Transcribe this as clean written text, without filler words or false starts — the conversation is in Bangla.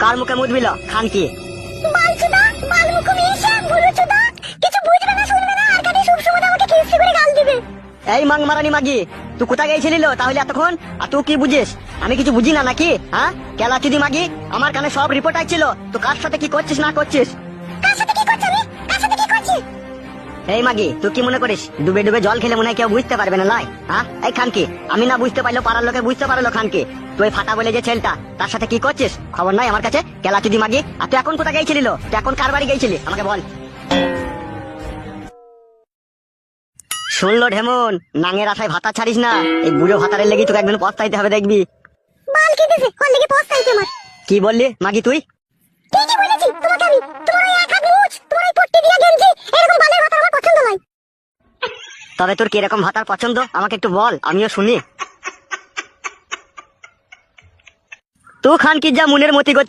কার মুখে মুদ বিল খান কি? বালচুদা, বালমুখো মিশা, ভুলুচুদা, কিছু বুঝবে না শুনবে না আর খালি সবসময় আমাকে খিস্তি করে গাল দিবে। এই মাং মারানি মাগি, তুই কোথায় গেছিলিল তাহলে এতক্ষণ? আর তুই কি বুঝিস? আমি কিছু বুঝি না নাকি? হ্যাঁ কেলা চুদি মাগি, আমার কানে সব রিপোর্ট আসছিল তো কার সাথে কি করছিস না করছিস। কার সাথে কি করছ আমি? কার সাথে কি করছি? এই মাগি, তুই কি মনে করিস ডুবে ডুবে জল খেলে মনে হয় কেউ বুঝতে পারবে না লাই? হ্যাঁ এই খানকি, আমি না বুঝতে পারলো পাড়ার লোকে বুঝতে পারলো খানকি তুই ফাটা বলে যে ছেলেটা তার সাথে কি করছিস খবর নাই আমার কাছে? কেলা চুদি মাগি, আর তুই এখন কোথায় গেছিলিল? তুই এখন কার বাড়ি গেছিলি আমাকে বল। শুনলো ঢেমন, নাঙের আশায় ভাতা ছাড়িস না, এই বুড়ো ভাতারের লেগে তোকে একদিন পস্তাইতে হবে দেখবি। বাল কেটেছে, ওর লেগে পস্তাইছে আমার। কি বললি মাগি তুই? ঠিকই বলেছি তোমাকে আমি। তোমার ওই এক হাত মুছ, তোমার ওই পট্টি দিয়া গেঞ্জি, এরকম বালের ভাতা আমার পছন্দ নয়। তবে তোর কিরকম ভাতার পছন্দ আমাকে একটু বল, আমিও শুনি। তুই খান কি যা মনের মতি গতি